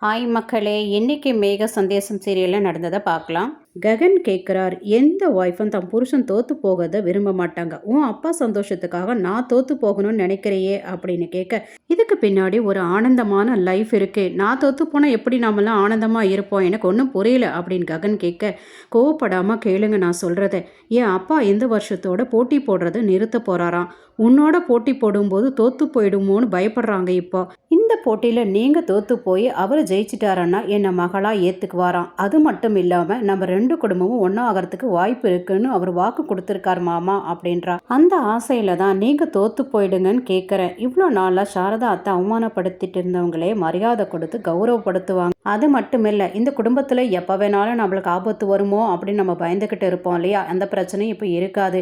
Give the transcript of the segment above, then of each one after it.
Hi மக்களே, இன்னைக்கு மேக சந்தேசம் சீரியலில் நடந்ததை பார்க்கலாம். ககன் கேட்குறார், எந்த ஒய்ஃபும் தன் புருஷன் தோற்று போகிறத விரும்ப மாட்டாங்க. உன் அப்பா சந்தோஷத்துக்காக நான் தோற்று போகணும்னு நினைக்கிறையே அப்படின்னு கேட்க, இதுக்கு பின்னாடி ஒரு ஆனந்தமான லைஃப் இருக்கு. நான் தோற்று போனால் எப்படி நாமெல்லாம் ஆனந்தமாக இருப்போம், எனக்கு ஒன்றும் புரியல அப்படின்னு ககன் கேட்க, கோவப்படாமல் கேளுங்க நான் சொல்கிறத. என் அப்பா இந்த வருஷத்தோட போட்டி போடுறத நிறுத்த போகிறாராம். உன்னோட போட்டி போடும்போது தோற்று போயிடுமோன்னு பயப்படுறாங்க இப்போ. இந்த போட்டியில் நீங்கள் தோற்று போய் அவர் ஜெயிச்சிட்டாரன்னா என்னை மகளாக ஏற்றுக்குவாராம். அது மட்டும் இல்லாமல் நம்ம ரெண்டு குடும்பமும் ஒன்றா ஆகிறதுக்கு வாய்ப்பு இருக்குன்னு அவர் வாக்கு கொடுத்துருக்கார் மாமா அப்படின்றா. அந்த ஆசையில் தான் நீங்கள் தோற்று போயிடுங்கன்னு கேட்குறேன். இவ்வளோ நாளாக சாரதா அத்தை அவமானப்படுத்திட்டு இருந்தவங்களே மரியாதை கொடுத்து கௌரவப்படுத்துவாங்க. அது மட்டும் இல்லை, இந்த குடும்பத்தில் எப்போ வேணாலும் நம்மளுக்கு ஆபத்து வருமோ அப்படின்னு நம்ம பயந்துக்கிட்டு இருப்போம் இல்லையா, அந்த பிரச்சனையும் இப்போ இருக்காது.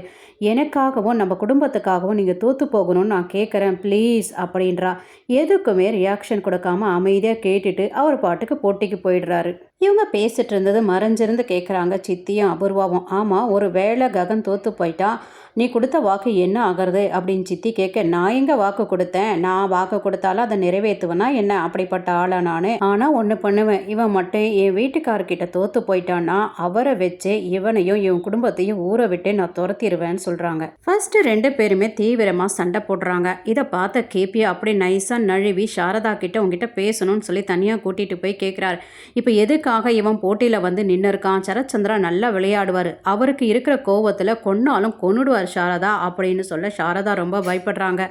எனக்காகவும் நம்ம குடும்பத்துக்காகவும் நீங்கள் தோற்று போகணும்னு நான் கேட்குறேன் ப்ளீஸ் அப்படின்றா. எதுக்குமே ரியாக்ஷன் கொடுக்காம அமைதியாக கேட்டுட்டு அவர் பாட்டுக்கு போட்டிக்கு போயிடுறாரு. இவங்க பேசிட்டு இருந்தது மறைஞ்சிருந்து கேட்குறாங்க சித்தியும் அபூர்வாவும். ஆமாம், ஒரு வேளை ககன் தோற்று போயிட்டா நீ கொடுத்த வாக்கு என்ன ஆகிறது அப்படின்னு சித்தி கேட்க, நான் எங்கே வாக்கு கொடுத்தேன், நான் வாக்கு கொடுத்தாலும் அதை நிறைவேற்றுவேனா என்ன, அப்படிப்பட்ட ஆளா நான். ஆனால் ஒன்று பண்ணுவேன், இவன் மட்டும் என் வீட்டுக்காரர்கிட்ட தோற்று போயிட்டான்னா அவரை வச்சு இவனையும் இவன் குடும்பத்தையும் ஊற விட்டு நான் துரத்திடுவேன்னு சொல்கிறாங்க. ஃபர்ஸ்ட் ரெண்டு பேருமே தீவிரமாக சண்டை போடுறாங்க. இதை பார்த்த கேபி அப்படி நைஸாக நழுவி சாரதா கிட்ட உங்ககிட்ட பேசணும்னு சொல்லி தனியாக கூட்டிகிட்டு போய் கேட்குறாரு. இப்போ எதுக்காக இவன் போட்டியில் வந்து நின்று இருக்கான், சரச்சந்திரா நல்லா விளையாடுவார், அவருக்கு இருக்கிற கோவத்தில் கொன்னாலும் கொன்னுடுவார் சாரதா அப்படின்னு சொல்ல சாரதா ரொம்ப பயப்படுறாங்க.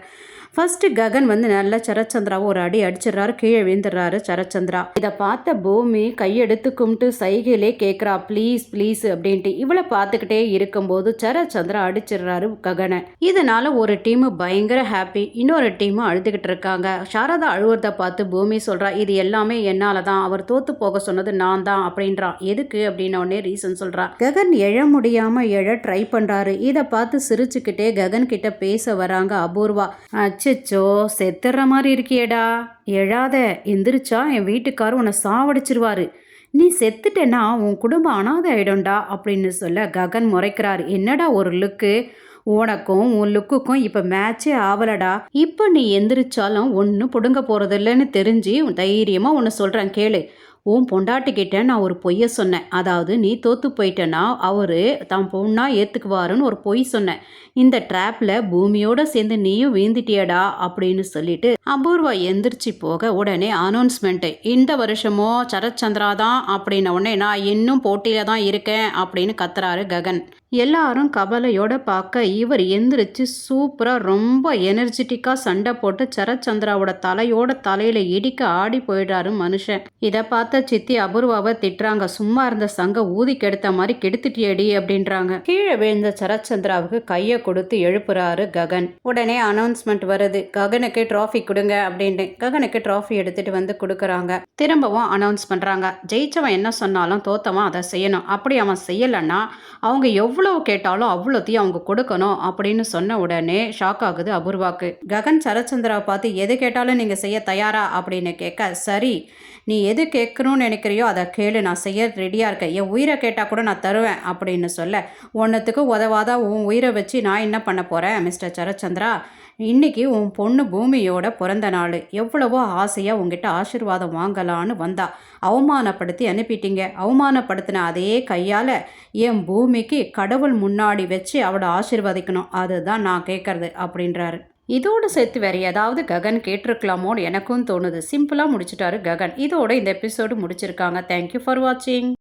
ஃபர்ஸ்ட்டு ககன் வந்து நல்ல சரச்சந்திராவை ஒரு அடி அடிச்சிடறாரு, கீழே விழுந்துடுறாரு சரச்சந்திரா. இதை பார்த்த பூமி கையெடுத்து கும்பிட்டு சைகையிலே கேட்குறா ப்ளீஸ் ப்ளீஸ் அப்படின்ட்டு. இவளை பார்த்துக்கிட்டே இருக்கும்போது சரச்சந்திரா அடிச்சிடுறாரு ககனை. இதனால ஒரு டீமு பயங்கர ஹாப்பி, இன்னொரு டீமு அழுதுகிட்டு இருக்காங்க. சாரதா அழுவதை பார்த்து பூமி சொல்கிறா, இது எல்லாமே என்னால் தான், அவர் தோற்று போக சொன்னது நான் தான் அப்படின்றான். எதுக்கு அப்படின்ன உடனே ரீசன் சொல்கிறா. ககன் எழ முடியாமல் எழ ட்ரை பண்ணுறாரு. இதை பார்த்து சிரிச்சுக்கிட்டே ககன் கிட்ட பேச வராங்க அபூர்வா. அச்சோ, செத்துற மாதிரி இருக்கியேடா, எழாத, எந்திரிச்சா என் வீட்டுக்காரர் உன்னை சாவடிச்சிருவாரு, நீ செத்துட்டேன்னா உன் குடும்பம் அனாதை ஆயிடும்டா அப்படின்னு சொல்ல ககன் முறைக்கிறார். என்னடா ஒரு லுக்கு, உனக்கும் உன் லுக்குக்கும் இப்போ மேட்சே ஆவலடா, இப்போ நீ எந்திரிச்சாலும் ஒன்றும் பிடுங்க போகிறதில்லன்னு தெரிஞ்சு தைரியமாக ஒன்று சொல்கிறேன் கேளு. உன் பொண்டாட்டிக்கிட்ட நான் ஒரு பொய்ய சொன்னேன், அதாவது நீ தோற்று போயிட்டேன்னா அவர் தான் பொண்ணா ஏற்றுக்குவாருன்னு ஒரு பொய் சொன்னேன். இந்த ட்ராப்பில் பூமியோடு சேர்ந்து நீயும் வீழ்ந்துட்டியடா அப்படின்னு சொல்லிட்டு அபூர்வா எந்திரிச்சு போக உடனே அனௌன்ஸ்மெண்ட்டு, இந்த வருஷமோ சரச்சந்திரா தான் அப்படின்ன உடனே நான் இன்னும் போட்டியில் தான் இருக்கேன் அப்படின்னு கத்துறாரு ககன். எல்லாரும் கவலையோட பார்க்க இவர் எந்திரிச்சு சூப்பராக ரொம்ப எனர்ஜெட்டிக்காக சண்டை போட்டு சரச்சந்திராவோட தலையில் இடிக்க ஆடி போயிடுறாரு மனுஷன். இதை பார்த்த சித்தி அபூர்வாவை திட்டுறாங்க, சும்மா இருந்த சங்க ஊதி கெடுத்த மாதிரி கெடுத்துட்டியடி அப்படின்றாங்க. கீழே விழுந்த சரச்சந்திராவுக்கு கையை கொடுத்து எழுப்புறாரு ககன். உடனே அனௌன்ஸ்மெண்ட் வருது, ககனுக்கு ட்ராஃபி கொடுங்க அப்படின்ட்டு. ககனுக்கு ட்ராஃபி எடுத்துட்டு வந்து கொடுக்குறாங்க. திரும்பவும் அனௌன்ஸ் பண்ணுறாங்க, ஜெயிச்சவன் என்ன சொன்னாலும் தோத்தவன் அதை செய்யணும், அப்படி அவன் செய்யலைன்னா அவங்க எவ்வளவு கேட்டாலும் அவ்வளோத்தையும் அவங்க கொடுக்கணும் அப்படின்னு சொன்ன உடனே ஷாக் ஆகுது அபூர்வாக்கு. ககன் சரச்சந்திராவை பார்த்து, எது கேட்டாலும் நீங்கள் செய்ய தயாரா அப்படின்னு கேட்க, சரி நீ எது கேட்கணும்னு நினைக்கிறியோ அதை கேளு, நான் செய்ய ரெடியாக இருக்கேன், என் உயிரை கேட்டால் கூட நான் தருவேன் அப்படின்னு சொல்ல, ஒன்றுத்துக்கு உதவாதா உன் உயிரை வச்சு நான் என்ன பண்ண போகிறேன் மிஸ்டர் சரச்சந்திரா, இன்னைக்கு உன் பொண்ணு பூமியோட பிறந்த நாள், எவ்வளவோ ஆசையாக உங்ககிட்ட ஆசீர்வாதம் வாங்கலான்னு வந்தா, அவமானப்படுத்தி அனுப்பிட்டீங்க. அவமானப்படுத்தின அதே கையால் என் பூமிக்கு கடவுள் முன்னாடி வச்சு அவளை ஆசீர்வதிக்கணும், அதுதான் நான் கேட்கறது அப்படின்றாரு. இதோடு சேர்த்து வேறு ஏதாவது ககன் கேட்டிருக்கலாமோன்னு எனக்கும் தோணுது. சிம்பிளாக முடிச்சிட்டாரு ககன். இதோட இந்த எபிசோடு முடிச்சிருக்காங்க. தேங்க்யூ ஃபார் வாட்சிங்.